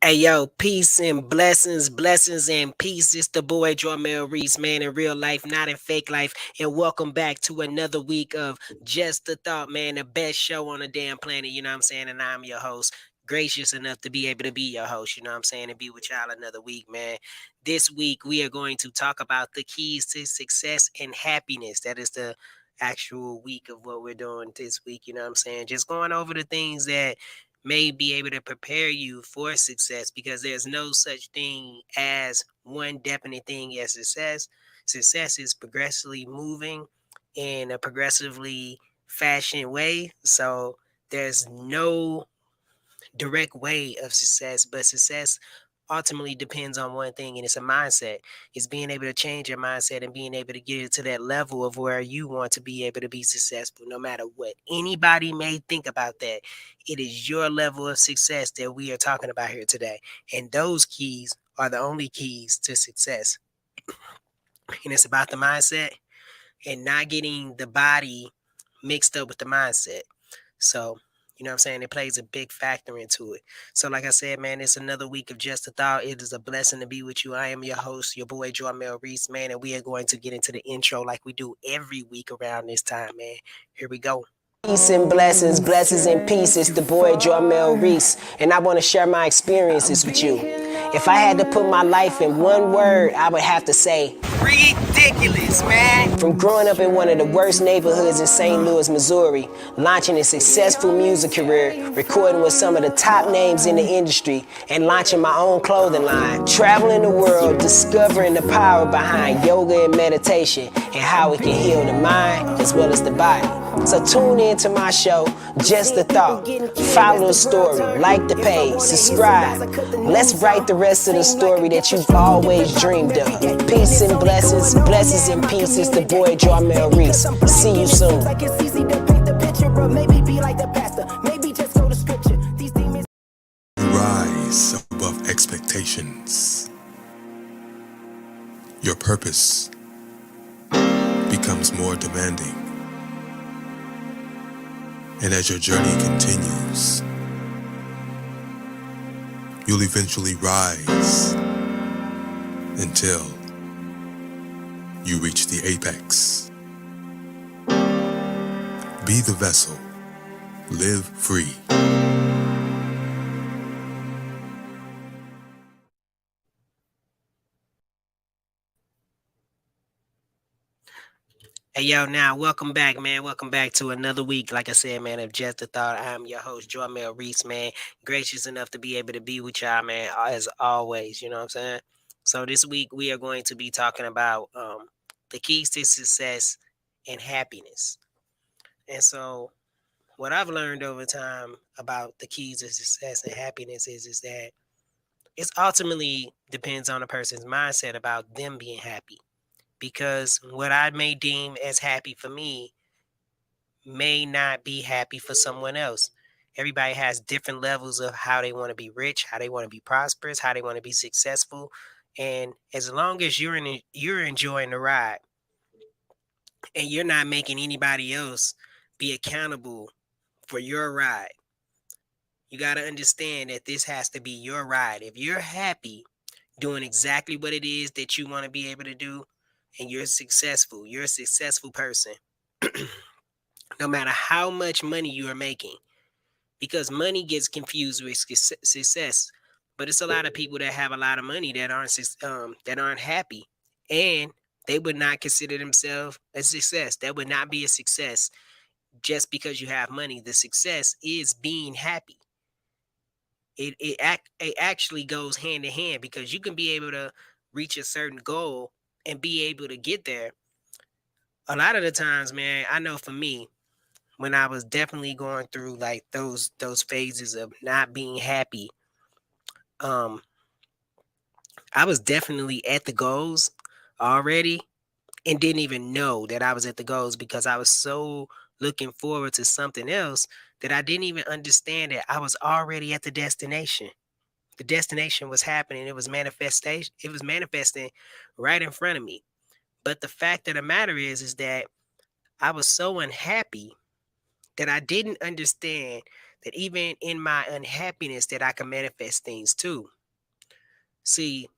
Hey yo, peace and blessings, blessings and peace. It's the boy Jormel Reese, man, in real life, not in fake life. And welcome back to another week of Just the Thought, man, the best show on the damn planet, you know what I'm saying? And I'm your host, gracious enough to be able to be your host, you know what I'm saying, and be with y'all another week, man. This week we are going to talk about the keys to success and happiness. That is the actual week of what we're doing this week, you know what I'm saying? Just going over the things that may be able to prepare you for success because there's no such thing as one definite thing as success. Success is progressively moving in a progressively fashion way. So there's no direct way of success, but success ultimately depends on one thing, and it's a mindset. It's being able to change your mindset and being able to get it to that level of where you want to be able to be successful, no matter what anybody may think about that. It is your level of success that we are talking about here today. And those keys are the only keys to success. And it's about the mindset and not getting the body mixed up with the mindset. So, you know what I'm saying? It plays a big factor into it. So, like I said, man, it's another week of Just a Thought. It is a blessing to be with you. I am your host, your boy, Jormel Reese, man, and we are going to get into the intro like we do every week around this time, man. Here we go. Peace and blessings, blessings and peace. It's the boy Jormel Reese, and I want to share my experiences with you. If I had to put my life in one word, I would have to say ridiculous, man. From growing up in one of the worst neighborhoods in St. Louis, Missouri, launching a successful music career, recording with some of the top names in the industry, and launching my own clothing line, traveling the world, discovering the power behind yoga and meditation, and how it can heal the mind as well as the body. So tune in to my show, Just a Thought. Follow the story, like the page, subscribe. Let's write the rest of the story that you've always dreamed of. Peace and blessings, blessings and peace. It's the boy Jormel Reese. See you soon. Rise above expectations. Your purpose becomes more demanding. And as your journey continues, you'll eventually rise until you reach the apex. Be the vessel. Live free. Hey yo, now welcome back, man. Welcome back to another week. Like I said, man, of Just a Thought. I'm your host, Jormel Reese, man. Gracious enough to be able to be with y'all, man, as always. You know what I'm saying? So this week we are going to be talking about the keys to success and happiness. And so what I've learned over time about the keys to success and happiness is that it ultimately depends on a person's mindset about them being happy. Because what I may deem as happy for me may not be happy for someone else. Everybody has different levels of how they want to be rich, how they want to be prosperous, how they want to be successful. And as long as you're enjoying the ride and you're not making anybody else be accountable for your ride, you got to understand that this has to be your ride. If you're happy doing exactly what it is that you want to be able to do and you're a successful person, no matter how much money you are making, because money gets confused with success. But it's a lot of people that have a lot of money that aren't happy, and they would not consider themselves a success. That would not be a success just because you have money. The success is being happy. It actually goes hand in hand because you can be able to reach a certain goal and be able to get there. A lot of the times, man, I know for me, when I was definitely going through like those phases of not being happy, um, I was definitely at the goals already and didn't even know that I was at the goals because I was so looking forward to something else that I didn't even understand that I was already at the destination. The destination was happening. It was manifesting right in front of me. But the fact of the matter is that I was so unhappy that I didn't understand that even in my unhappiness that I can manifest things too. See,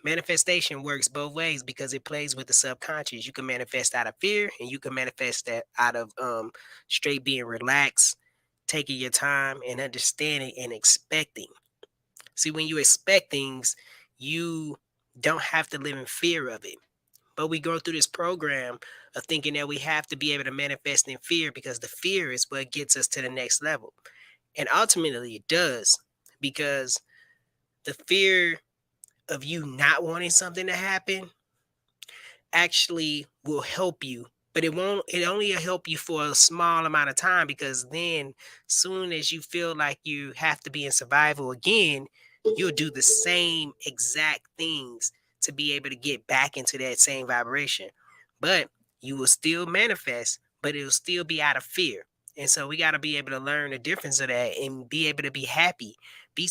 manifestation works both ways because it plays with the subconscious. You can manifest out of fear, and you can manifest that out of straight being relaxed, taking your time and understanding and expecting. See, when you expect things, you don't have to live in fear of it. But we go through this program of thinking that we have to be able to manifest in fear because the fear is what gets us to the next level. And ultimately it does, because the fear of you not wanting something to happen actually will help you, but it only help you for a small amount of time, because then soon as you feel like you have to be in survival again, you'll do the same exact things to be able to get back into that same vibration. But you will still manifest, but it'll still be out of fear. And so we got to be able to learn the difference of that and be able to be happy, being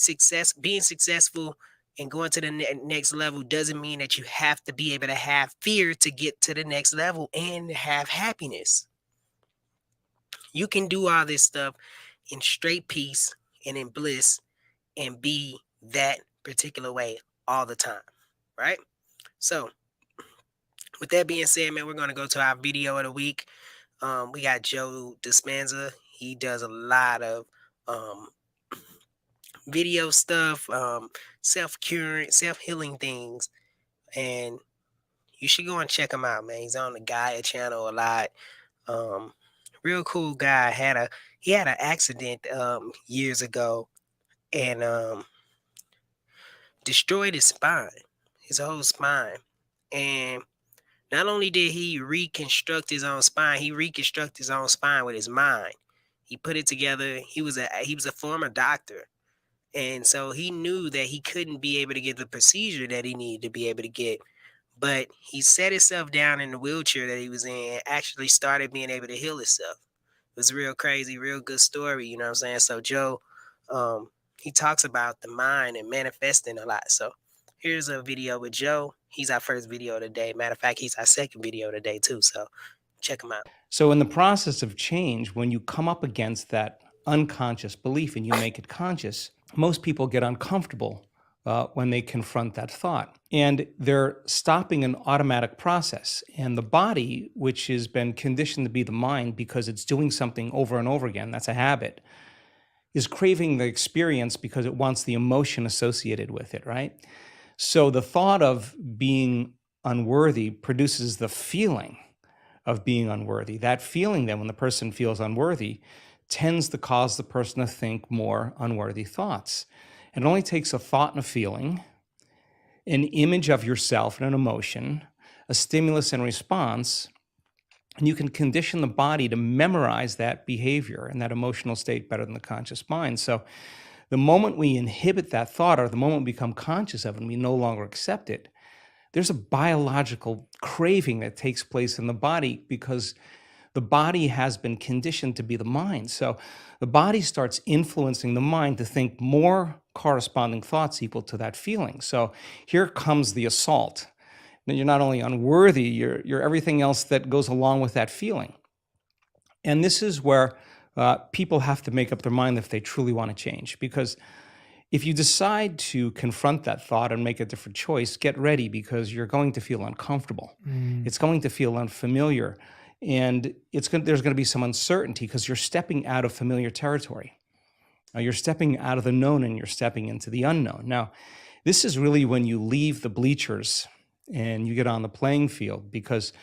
successful and going to the next level doesn't mean that you have to be able to have fear to get to the next level and have happiness. You can do all this stuff in straight peace and in bliss and be that particular way all the time, right? So, with that being said, man, we're going to go to our video of the week. We got Joe Dispenza. He does a lot of um, video stuff, self-curing, self-healing things, and you should go and check him out, man. He's on the Gaia channel a lot. Um, Real cool guy. He had an accident years ago, and destroyed his spine, his whole spine. And not only did he reconstruct his own spine, he reconstructed his own spine with his mind. He put it together. He was a former doctor. And so he knew that he couldn't be able to get the procedure that he needed to be able to get. But he set himself down in the wheelchair that he was in and actually started being able to heal himself. It was real crazy, real good story, you know what I'm saying? So Joe, he talks about the mind and manifesting a lot. So here's a video with Joe. He's our first video today. Matter of fact, he's our second video today too. So check him out. So in the process of change, when you come up against that unconscious belief and you make it conscious, most people get uncomfortable when they confront that thought. And they're stopping an automatic process. And the body, which has been conditioned to be the mind because it's doing something over and over again, that's a habit, is craving the experience because it wants the emotion associated with it, right? So the thought of being unworthy produces the feeling of being unworthy. That feeling then, when the person feels unworthy, tends to cause the person to think more unworthy thoughts. And it only takes a thought and a feeling, an image of yourself and an emotion, a stimulus and response, and you can condition the body to memorize that behavior and that emotional state better than the conscious mind. So the moment we inhibit that thought, or the moment we become conscious of it and we no longer accept it, there's a biological craving that takes place in the body because the body has been conditioned to be the mind. So the body starts influencing the mind to think more corresponding thoughts equal to that feeling. So here comes the assault. You're not only unworthy, you're everything else that goes along with that feeling. And this is where people have to make up their mind if they truly want to change. Because if you decide to confront that thought and make a different choice, get ready, because you're going to feel uncomfortable. It's going to feel unfamiliar. And there's going to be some uncertainty because you're stepping out of familiar territory. You're stepping out of the known and you're stepping into the unknown. Now, this is really when you leave the bleachers and you get on the playing field, because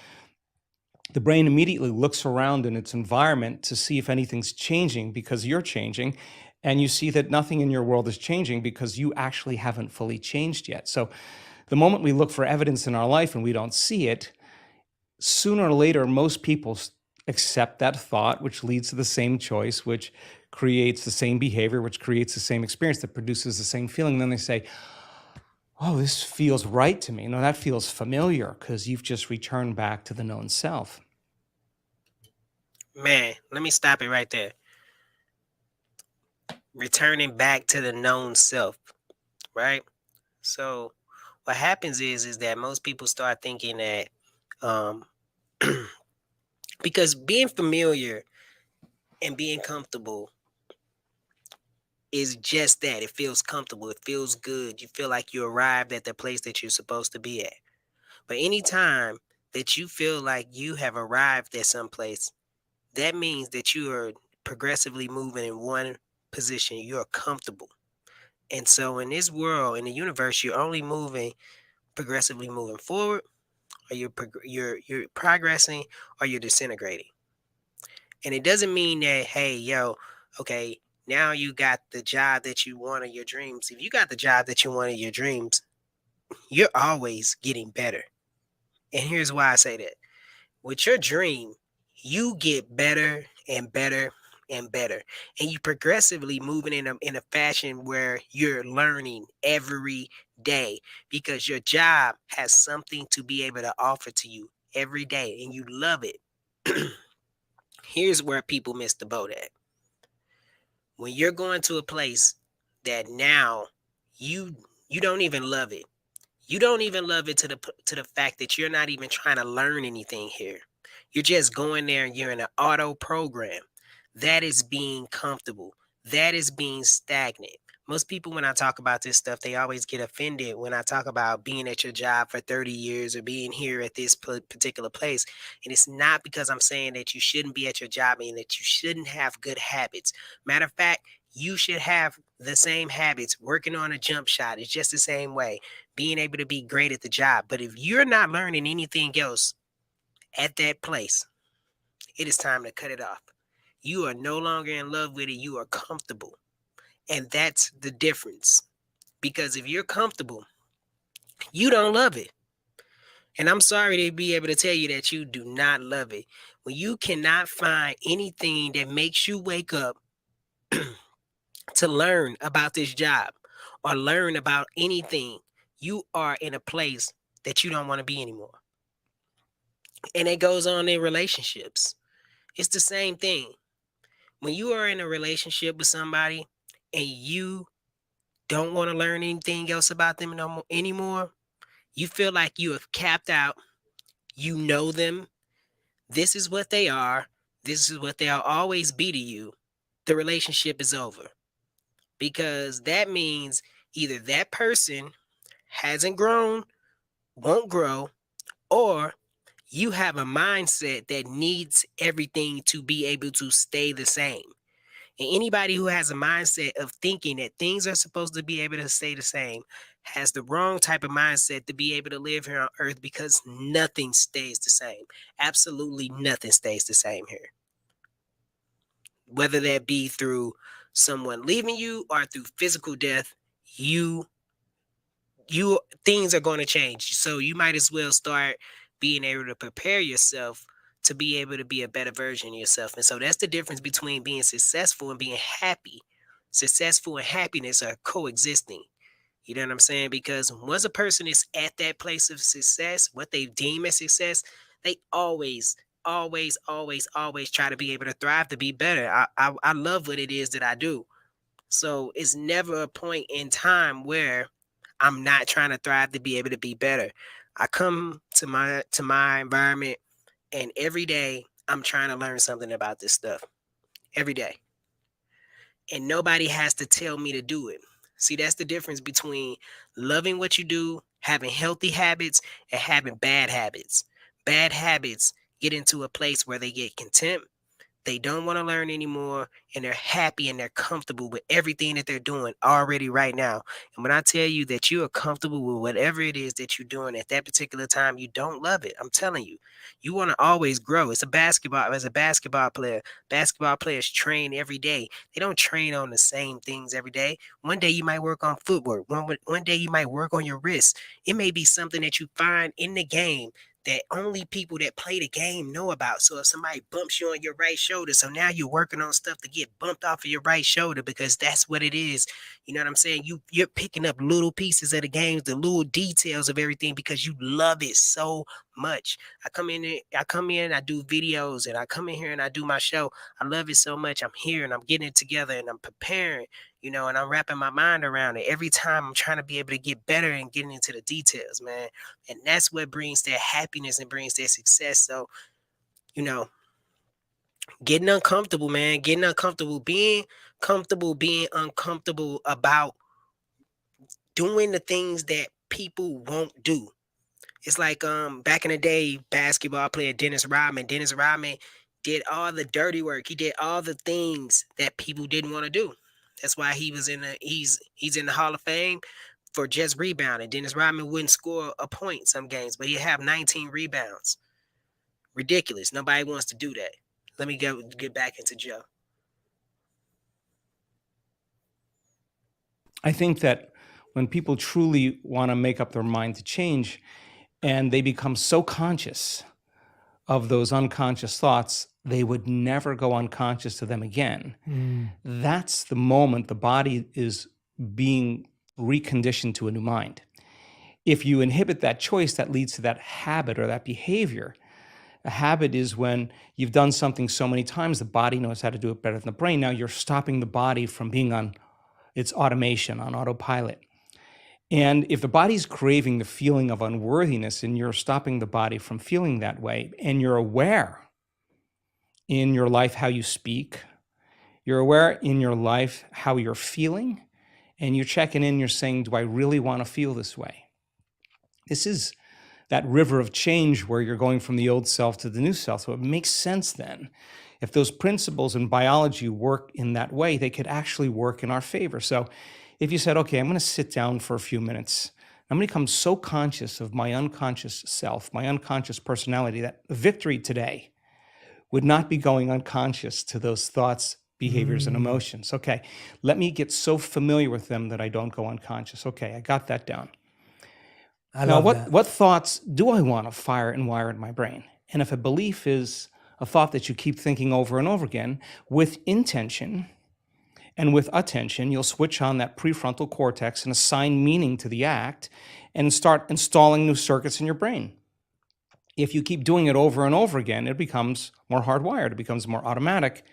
the brain immediately looks around in its environment to see if anything's changing because you're changing. And you see that nothing in your world is changing because you actually haven't fully changed yet. So the moment we look for evidence in our life and we don't see it, sooner or later, most people accept that thought, which leads to the same choice, which creates the same behavior, which creates the same experience, that produces the same feeling. And then they say, oh, this feels right to me. No, that feels familiar, because you've just returned back to the known self. Man, let me stop it right there. Returning back to the known self, right? So what happens is that most people start thinking that because being familiar and being comfortable is just that. It feels comfortable. It feels good. You feel like you arrived at the place that you're supposed to be at. But anytime that you feel like you have arrived at some place, that means that you are progressively moving in one position. You're comfortable. And so in this world, in the universe, you're only moving progressively moving forward, or you're progressing, or you're disintegrating. And it doesn't mean that, hey, yo, okay, now you got the job that you want in your dreams. If you got the job that you want in your dreams, you're always getting better. And here's why I say that. With your dream, you get better and better and better. And you progressively moving in a fashion where you're learning every day because your job has something to be able to offer to you every day and you love it. Here's where people miss the boat at. When you're going to a place that now you you don't even love it. You don't even love it to the fact that you're not even trying to learn anything here. You're just going there and you're in an auto program. That is being comfortable. That is being stagnant. Most people, when I talk about this stuff, they always get offended when I talk about being at your job for 30 years or being here at this particular place. And it's not because I'm saying that you shouldn't be at your job and that you shouldn't have good habits. Matter of fact, you should have the same habits. Working on a jump shot is just the same way. Being able to be great at the job. But if you're not learning anything else at that place, it is time to cut it off. You are no longer in love with it. You are comfortable. And that's the difference. Because if you're comfortable, you don't love it. And I'm sorry to be able to tell you that you do not love it. When you cannot find anything that makes you wake up to learn about this job or learn about anything, you are in a place that you don't want to be anymore. And it goes on in relationships. It's the same thing. When you are in a relationship with somebody and you don't want to learn anything else about them anymore, you feel like you have capped out, you know them, this is what they are, this is what they'll always be to you, the relationship is over. Because that means either that person hasn't grown, won't grow, or you have a mindset that needs everything to be able to stay the same. And anybody who has a mindset of thinking that things are supposed to be able to stay the same has the wrong type of mindset to be able to live here on earth because nothing stays the same. Absolutely nothing stays the same here. Whether that be through someone leaving you or through physical death, you things are going to change. So you might as well start being able to prepare yourself to be able to be a better version of yourself. And so that's the difference between being successful and being happy. Successful and happiness are coexisting. You know what I'm saying? Because once a person is at that place of success, what they deem as success, they always try to be able to thrive to be better. I love what it is that I do. So it's never a point in time where I'm not trying to thrive to be able to be better. I come to my environment and every day I'm trying to learn something about this stuff. Every day. And nobody has to tell me to do it. See, that's the difference between loving what you do, having healthy habits, and having bad habits. Bad habits get into a place where they get content, they don't want to learn anymore, and they're happy and they're comfortable with everything that they're doing already right now. And when I tell you that you are comfortable with whatever it is that you're doing at that particular time, you don't love it. I'm telling you, you want to always grow. As a basketball player, basketball players train every day. They don't train on the same things every day. One day you might work on footwork. One day you might work on your wrist. It may be something that you find in the game that only people that play the game know about. So if somebody bumps you on your right shoulder, so now you're working on stuff to get bumped off of your right shoulder because that's what it is. You know what I'm saying? You're picking up little pieces of the games, the little details of everything because you love it so much. I come in, I do videos, and I come in here and I do my show. I love it so much. I'm here and I'm getting it together and I'm preparing, and I'm wrapping my mind around it. Every time I'm trying to be able to get better and getting into the details, man. And that's what brings that happiness and brings that success. So, you know, Getting uncomfortable, man. Getting uncomfortable. Being comfortable, being uncomfortable about doing the things that people won't do. It's like back in the day, basketball player Dennis Rodman. Dennis Rodman did all the dirty work. He did all the things that people didn't want to do. That's why he's in the Hall of Fame for just rebounding. Dennis Rodman wouldn't score a point some games, but he'd have 19 rebounds. Ridiculous. Nobody wants to do that. Let me get back into Joe. I think that when people truly want to make up their mind to change and they become so conscious of those unconscious thoughts, they would never go unconscious to them again. That's the moment the body is being reconditioned to a new mind. If you inhibit that choice, that leads to that habit or that behavior. A habit is when you've done something so many times, the body knows how to do it better than the brain. Now you're stopping the body from being on its automation, on autopilot. And if the body's craving the feeling of unworthiness and you're stopping the body from feeling that way, and you're aware in your life how you speak, you're aware in your life how you're feeling, and you're checking in, you're saying, do I really want to feel this way? This is that river of change where you're going from the old self to the new self. So it makes sense then. If those principles in biology work in that way, they could actually work in our favor. So if you said, okay, I'm going to sit down for a few minutes, I'm going to become so conscious of my unconscious self, my unconscious personality, that victory today would not be going unconscious to those thoughts, behaviors, and emotions. Okay, let me get so familiar with them that I don't go unconscious. Okay, I got that down. Now, what thoughts do I want to fire and wire in my brain? And if a belief is a thought that you keep thinking over and over again, with intention and with attention, you'll switch on that prefrontal cortex and assign meaning to the act and start installing new circuits in your brain. If you keep doing it over and over again, it becomes more hardwired, it becomes more automatic.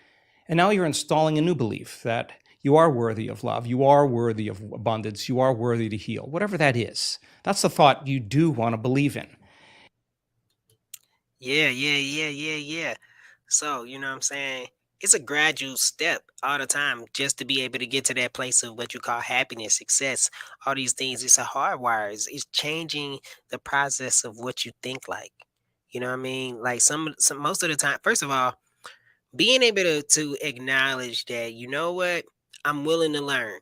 And now you're installing a new belief that you are worthy of love, you are worthy of abundance, you are worthy to heal, whatever that is. That's the thought you do want to believe in. Yeah. So, you know what I'm saying? It's a gradual step all the time just to be able to get to that place of what you call happiness, success, all these things. It's a hardwire. It's changing the process of what you think like. You know what I mean? Like some most of the time, first of all, being able to acknowledge that, you know what, I'm willing to learn,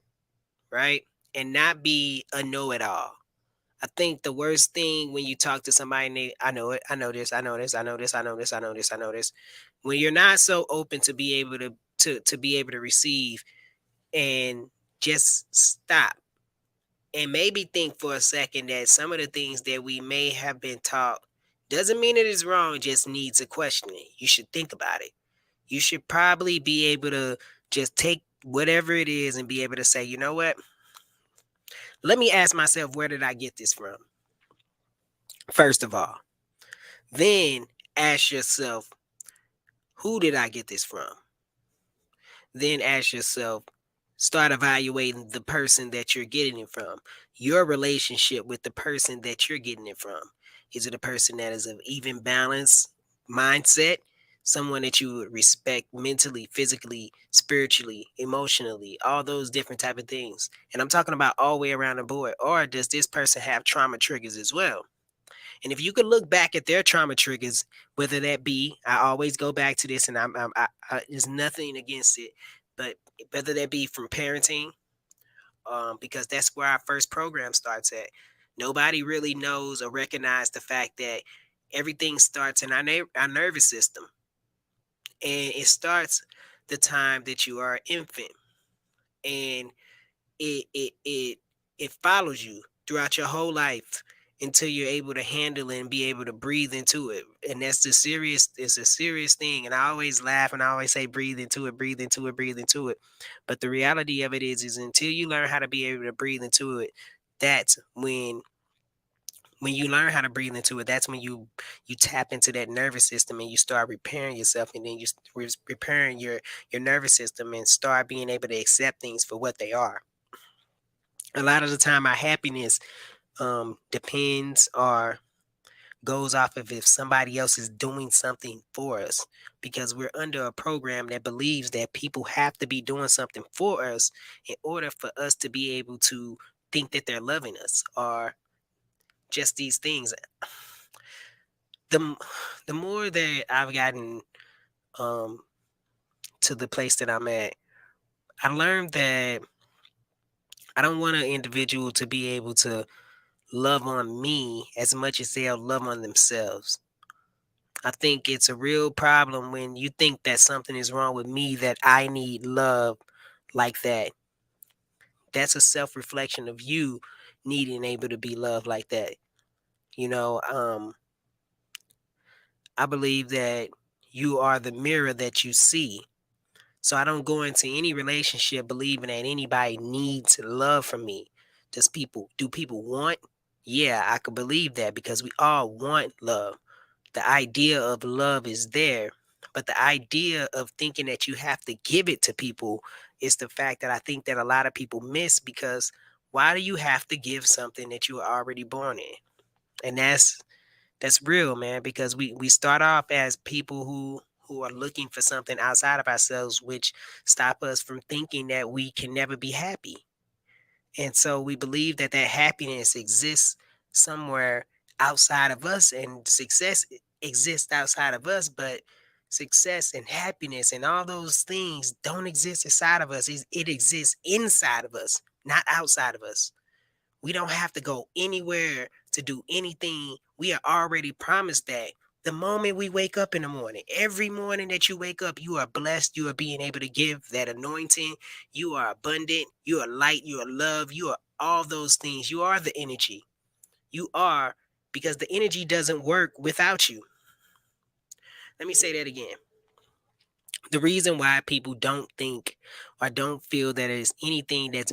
right? And not be a know-it-all. I think the worst thing when you talk to somebody and I know it, I know this, I know this, I know this, I know this, I know this, I know this. When you're not so open to be able to be able to receive and just stop and maybe think for a second that some of the things that we may have been taught doesn't mean it is wrong, just needs a questioning. You should think about it. You should probably be able to just take whatever it is and be able to say, you know what? Let me ask myself, where did I get this from? First of all. Then ask yourself, who did I get this from? Then ask yourself, start evaluating the person that you're getting it from, your relationship with the person that you're getting it from. Is it a person that is of even balance mindset? Someone that you would respect mentally, physically, spiritually, emotionally, all those different type of things. And I'm talking about all the way around the board. Or does this person have trauma triggers as well? And if you could look back at their trauma triggers, whether that be, I always go back to this, and there's nothing against it, but whether that be from parenting, because that's where our first program starts at. Nobody really knows or recognize the fact that everything starts in our nervous system, and it starts the time that you are an infant, and it follows you throughout your whole life until you're able to handle it and be able to breathe into it. And it's a serious thing. And I always laugh and I always say, breathe into it, breathe into it, breathe into it. But the reality of it is until you learn how to be able to breathe into it, that's when you learn how to breathe into it, that's when you tap into that nervous system and you start repairing yourself, and then repairing your nervous system and start being able to accept things for what they are. A lot of the time our happiness depends or goes off of if somebody else is doing something for us, because we're under a program that believes that people have to be doing something for us in order for us to be able to think that they're loving us, or just these things. The more that I've gotten to the place that I'm at, I learned that I don't want an individual to be able to love on me as much as they'll love on themselves. I think it's a real problem when you think that something is wrong with me, that I need love like that. That's a self-reflection of you needing able to be loved like that. You know, I believe that you are the mirror that you see. So I don't go into any relationship believing that anybody needs love from me. Do people want? Yeah, I could believe that, because we all want love. The idea of love is there, but the idea of thinking that you have to give it to people is the fact that I think that a lot of people miss, because why do you have to give something that you are already born in? And that's real, man, because we start off as people who are looking for something outside of ourselves, which stop us from thinking that we can never be happy. And so we believe that that happiness exists somewhere outside of us, and success exists outside of us, but success and happiness and all those things don't exist inside of us. It exists inside of us, not outside of us. We don't have to go anywhere to do anything. We are already promised that the moment we wake up in the morning. Every morning that you wake up, you are blessed. You are being able to give that anointing. You are abundant. You are light. You are love. You are all those things. You are the energy. You are, because the energy doesn't work without you. Let me say that again. The reason why people don't think or don't feel that it's anything that's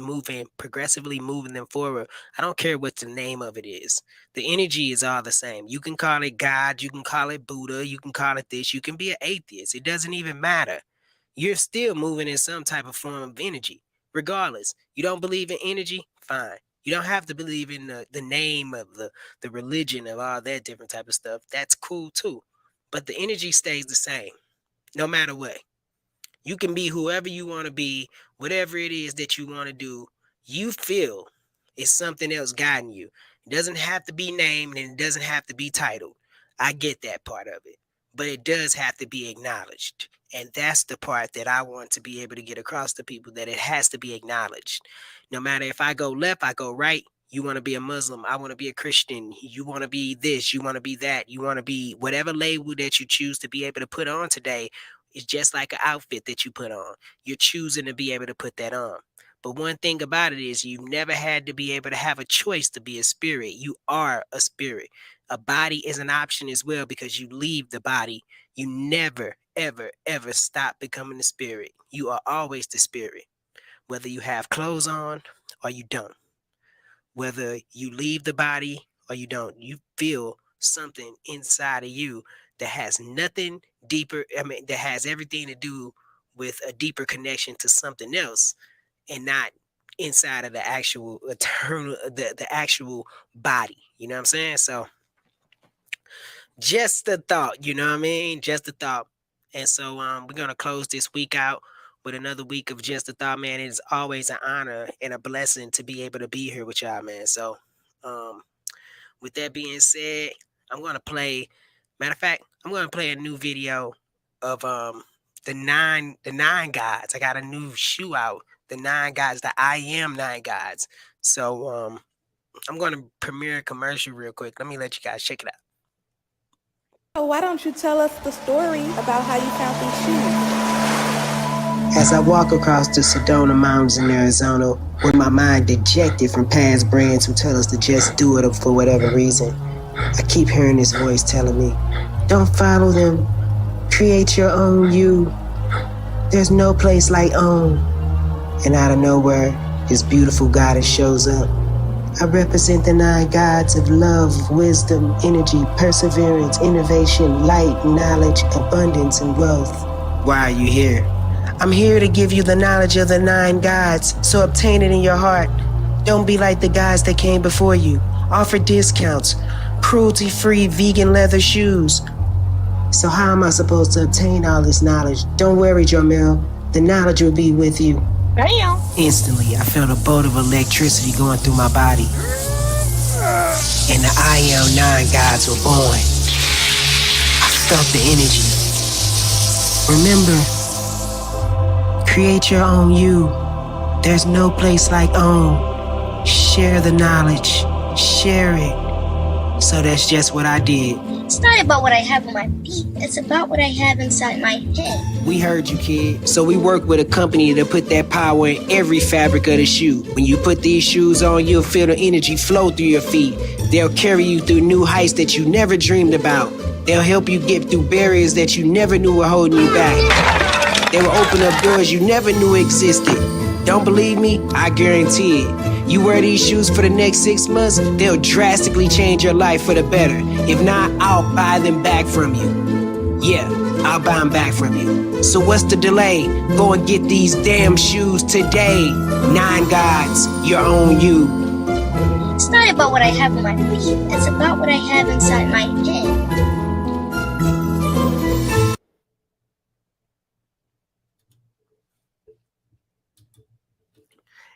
progressively moving them forward, I don't care what the name of it is. The energy is all the same. You can call it God, you can call it Buddha, you can call it this, you can be an atheist. It doesn't even matter. You're still moving in some type of form of energy. Regardless, you don't believe in energy? Fine. You don't have to believe in the name of the religion of all that different type of stuff. That's cool too. But the energy stays the same, no matter what. You can be whoever you want to be, whatever it is that you want to do. You feel it's something else guiding you. It doesn't have to be named, and it doesn't have to be titled. I get that part of it, but it does have to be acknowledged. And that's the part that I want to be able to get across to people, that it has to be acknowledged. No matter if I go left, I go right. You want to be a Muslim, I want to be a Christian. You want to be this, you want to be that. You want to be whatever label that you choose to be able to put on today. It's just like an outfit that you put on. You're choosing to be able to put that on. But one thing about it is, you've never had to be able to have a choice to be a spirit. You are a spirit. A body is an option as well, because you leave the body. You never, ever, ever stop becoming a spirit. You are always the spirit, whether you have clothes on or you don't. Whether you leave the body or you don't, you feel something inside of you that has nothing deeper. That has everything to do with a deeper connection to something else, and not inside of the actual eternal, the actual body. You know what I'm saying? So just a thought, you know what I mean? Just a thought. And so we're gonna close this week out with another week of Just a Thought, man. It is always an honor and a blessing to be able to be here with y'all, man. So with that being said, I'm gonna play. Matter of fact, I'm gonna play a new video of the nine gods. I got a new shoe out, the 9 gods, the I Am 9 gods. So I'm gonna premiere a commercial real quick. Let me let you guys check it out. So why don't you tell us the story about how you found these shoes? As I walk across the Sedona Mountains in Arizona, with my mind dejected from past brands who tell us to just do it for whatever reason, I keep hearing this voice telling me, don't follow them, create your own you. There's no place like own. And out of nowhere, this beautiful goddess shows up. I represent the 9 gods of love, wisdom, energy, perseverance, innovation, light, knowledge, abundance, and wealth. Why are you here? I'm here to give you the knowledge of the 9 gods, so obtain it in your heart. Don't be like the gods that came before you. Offer discounts. cruelty-free vegan leather shoes. So how am I supposed to obtain all this knowledge? Don't worry, Jarmel. The knowledge will be with you. Damn. Instantly, I felt a bolt of electricity going through my body. And the Ion 9 gods were born. I felt the energy. Remember, create your own you. There's no place like own. Share the knowledge. Share it. So that's just what I did. It's not about what I have on my feet. It's about what I have inside my head. We heard you, kid. So we work with a company to put that power in every fabric of the shoe. When you put these shoes on, you'll feel the energy flow through your feet. They'll carry you through new heights that you never dreamed about. They'll help you get through barriers that you never knew were holding you back. They will open up doors you never knew existed. Don't believe me? I guarantee it. You wear these shoes for the next 6 months, they'll drastically change your life for the better. If not, I'll buy them back from you. Yeah, I'll buy them back from you. So what's the delay? Go and get these damn shoes today. 9 gods, your own you. It's not about what I have on my feet. It's about what I have inside my head.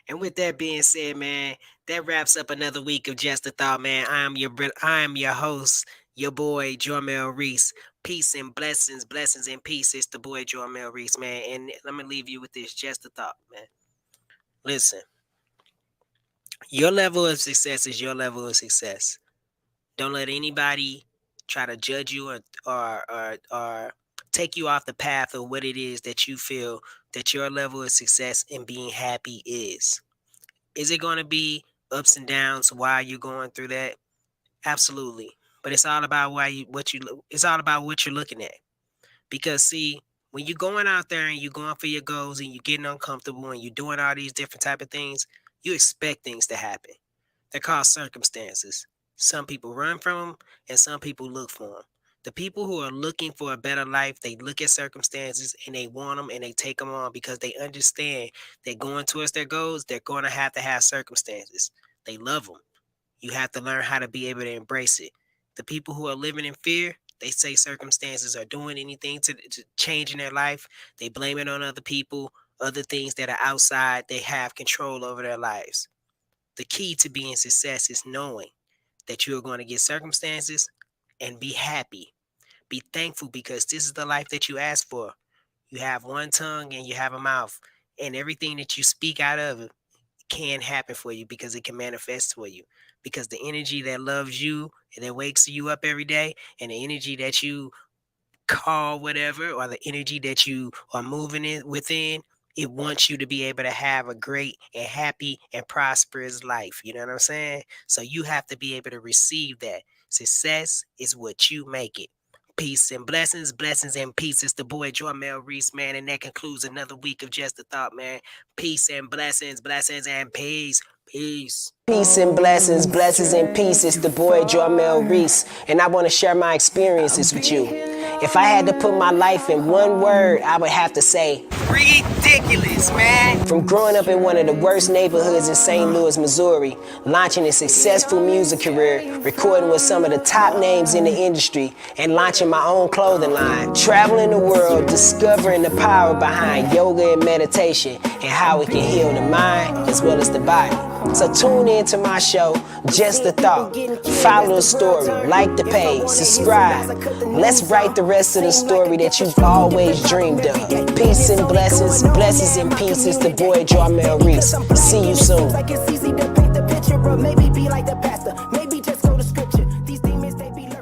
And with that being said, man, that wraps up another week of Just a Thought, man. I am your host, your boy, Jarmel Reese. Peace and blessings, blessings and peace. It's the boy, Jarmel Reese, man. And let me leave you with this, Just a Thought, man. Listen, your level of success is your level of success. Don't let anybody try to judge you or take you off the path of what it is that you feel that your level of success and being happy is. Is it going to be ups and downs while you're going through that? Absolutely. But it's all about it's all about what you're looking at. Because see, when you're going out there and you're going for your goals and you're getting uncomfortable and you're doing all these different type of things, you expect things to happen. They're called circumstances. Some people run from them and some people look for them. The people who are looking for a better life, they look at circumstances and they want them and they take them on because they understand that going towards their goals, they're going to have circumstances. They love them. You have to learn how to be able to embrace it. The people who are living in fear, they say circumstances are doing anything to change in their life. They blame it on other people, other things that are outside. They have control over their lives. The key to being success is knowing that you are going to get circumstances and be happy. Be thankful because this is the life that you asked for. You have one tongue and you have a mouth, and everything that you speak out of it can happen for you because it can manifest for you. Because the energy that loves you and that wakes you up every day, and the energy that you call whatever, or the energy that you are moving in within, it wants you to be able to have a great and happy and prosperous life. You know what I'm saying? So you have to be able to receive that. Success is what you make it. Peace and blessings, blessings and peace. It's the boy Jarmel Reese, man, and that concludes another week of Just a Thought, man. Peace and blessings, blessings and peace. Peace. Peace and blessings, blessings and peace. It's the boy Jarmel Reese, and I want to share my experiences with you. If I had to put my life in one word, I would have to say ridiculous, man. From growing up in one of the worst neighborhoods in St. Louis, Missouri, launching a successful music career, recording with some of the top names in the industry, and launching my own clothing line, traveling the world, discovering the power behind yoga and meditation and how it can heal the mind as well as the body. So tune in to my show, Just a Thought. Follow the story, like the page, subscribe. Let's write the rest of the story that you've always dreamed of. Peace and blessings, blessings and peace. It's the boy Jarmel Reese. See you soon.